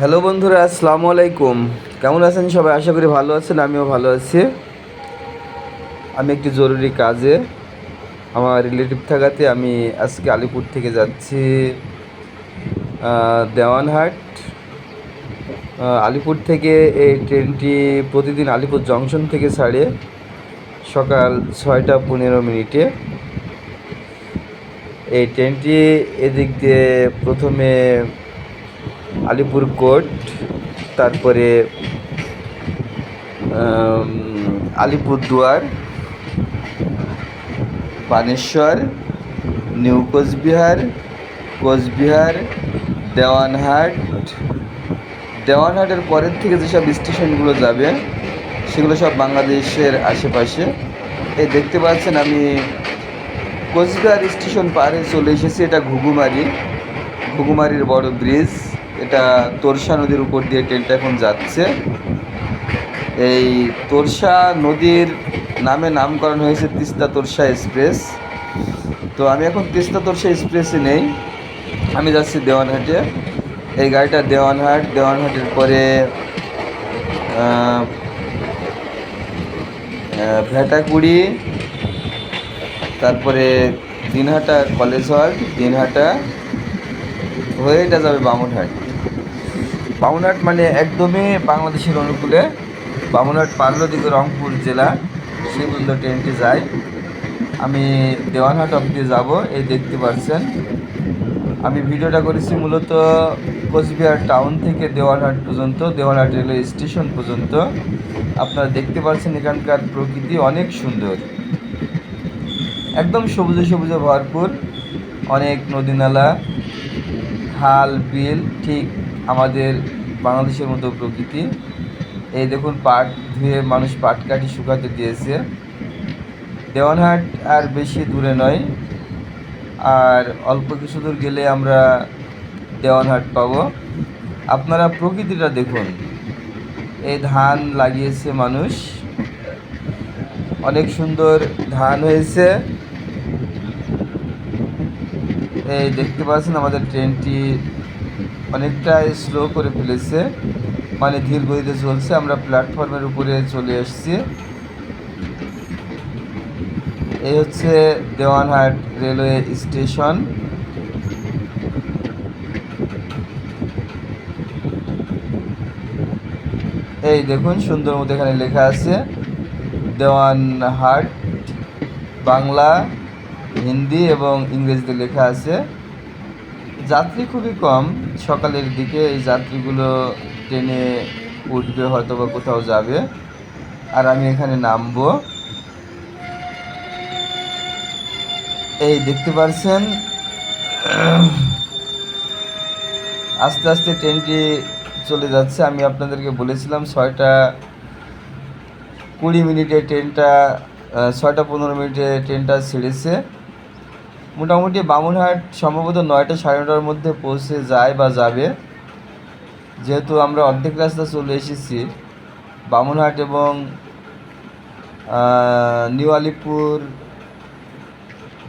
Hello বন্ধুরা, আসসালামু আলাইকুম। কেমন আছেন সবাই? আশা করি ভালো আছেন। আমিও ভালো আছি। আমি একটি জরুরি কাজে আমার রিলেটিভ থাকাতে আমি আজকে আলিপুর থেকে যাচ্ছি দেওয়ানহাট। আলিপুর থেকে এই ট্রেনটি প্রতিদিন আলিপুর জংশন থেকে ছাড়ে সকাল 6টা 15 মিনিটে। এই ট্রেনটি এদিক দিয়ে প্রথমে আলিপুর কোর্ট, তারপরে আলিপুরদুয়ার, বানেশ্বর, নিউ কোচবিহার, কোচবিহার, দেওয়ানহাট। দেওয়ানহাটের পরের থেকে যেসব স্টেশনগুলো যাবে সেগুলো সব বাংলাদেশের আশেপাশে। এই দেখতে পাচ্ছেন আমি কোচবিহার স্টেশন পারে চলে এসেছি। এটা ঘুঘুমারির বড় ব্রিজ। এটা তোরসা নদীর উপর দিয়ে ট্রেনটা এখন যাচ্ছে। এই তোরসা নদীর নামে নামকরণ হয়েছে তিস্তা তোরসা এক্সপ্রেস। তো আমি এখন তিস্তা তোরসা এক্সপ্রেসে নেই, আমি যাচ্ছি দেওয়ানহাটে। এই গাড়িটা দেওয়ানহাটের পরে ভেটাকুড়ি, তারপরে দিনহাটা কলেজ হল, দিনহাটা হয়ে এটা যাবে বামুনহাট। বামুনহাট মানে একদমই বাংলাদেশের অনুকূলে। বামুনহাট পারলো দিকে রংপুর জেলা, সেই পর্যন্ত ট্রেনটি যায়। আমি দেওয়ানহাট অবধি যাব। এই দেখতে পাচ্ছেন আমি ভিডিওটা করেছি মূলত কোচবিহার টাউন থেকে দেওয়ানহাট পর্যন্ত, দেওয়ানহাট রেলওয়ে স্টেশন পর্যন্ত। আপনারা দেখতে পাচ্ছেন এখানকার প্রকৃতি অনেক সুন্দর, একদম সবুজে সবুজে ভরপুর। অনেক নদী নালা, খাল বিল, ঠিক আমাদের বাংলাদেশের মতো প্রকৃতি। এই দেখুন পাট ধুয়ে মানুষ পাট কাটি শুকাতে দিয়েছে। দেওয়ানহাট আর বেশি দূরে নয়, আর অল্প কিছু দূর গেলে আমরা দেওয়ানহাট পাবো। আপনারা প্রকৃতিটা দেখুন। এই ধান লাগিয়েছে মানুষ, অনেক সুন্দর ধান হয়েছে। এই দেখতে পাচ্ছেন আমাদের ট্রেনটি অনেকটাই স্লো করে ফেলেছে, মানে ধীর গতিতে চলছে। আমরা প্ল্যাটফর্মের উপরে চলে এসেছি। এই হচ্ছে দেওয়ানহাট রেলওয়ে স্টেশন। এই দেখুন সুন্দর মতো এখানে লেখা আছে দেওয়ানহাট, বাংলা, হিন্দি এবং ইংরেজিতে লেখা আছে। যাত্রী খুবই কম সকালের দিকে। এই যাত্রীগুলো ট্রেনে উঠবে, হয়তো বা কোথাও যাবে, আর আমি এখানে নামবো। এই দেখতে পাচ্ছেন আস্তে আস্তে ট্রেনটি চলে যাচ্ছে। আমি আপনাদেরকে বলেছিলাম 6টা 20 মিনিটে ট্রেনটা, 6টা 15 মিনিটে ট্রেনটা ছেড়েছে। মোটামুটি বামুনহাট সম্ভবত 9টা 9:30টার মধ্যে পৌঁছে যায় বা যাবে। যেহেতু আমরা অর্ধেক রাস্তা চলে এসেছি, বামুনহাট এবং নিউ আলিপুর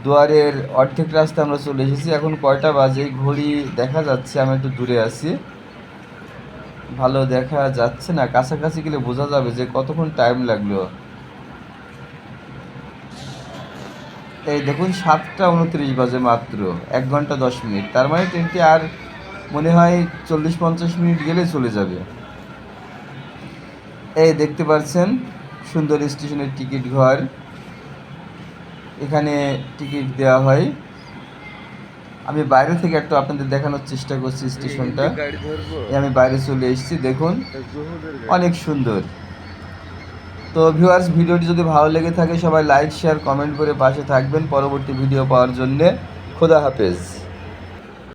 দুয়ারের অর্ধেক রাস্তা আমরা চলে এসেছি। এখন কয়টা বাজে ঘড়ি দেখা যাচ্ছে, আমি একটু দূরে আছি, ভালো দেখা যাচ্ছে না। কাছাকাছি গেলে বোঝা যাবে যে কতক্ষণ টাইম লাগলো। এই দেখুন 7টা 29 বাজে, মাত্র 1 ঘন্টা 10 মিনিট। তার মানে ট্রেনটি আর মনে হয় 40-50 মিনিট গেলে চলে যাবে। এই দেখতে পাচ্ছেন সুন্দর স্টেশনের টিকিট ঘর, এখানে টিকিট দেওয়া হয়। আমি বাইরে থেকে একটু আপনাদের দেখানোর চেষ্টা করছি স্টেশনটা। আমি বাইরে চলে এসেছি, দেখুন অনেক সুন্দর। তো ভিউয়ার্স, ভিডিওটি যদি ভালো লেগে থাকে সবাই লাইক শেয়ার কমেন্ট করে পাশে থাকবেন পরবর্তী ভিডিও পাওয়ার জন্যে। খোদা হাফেজ।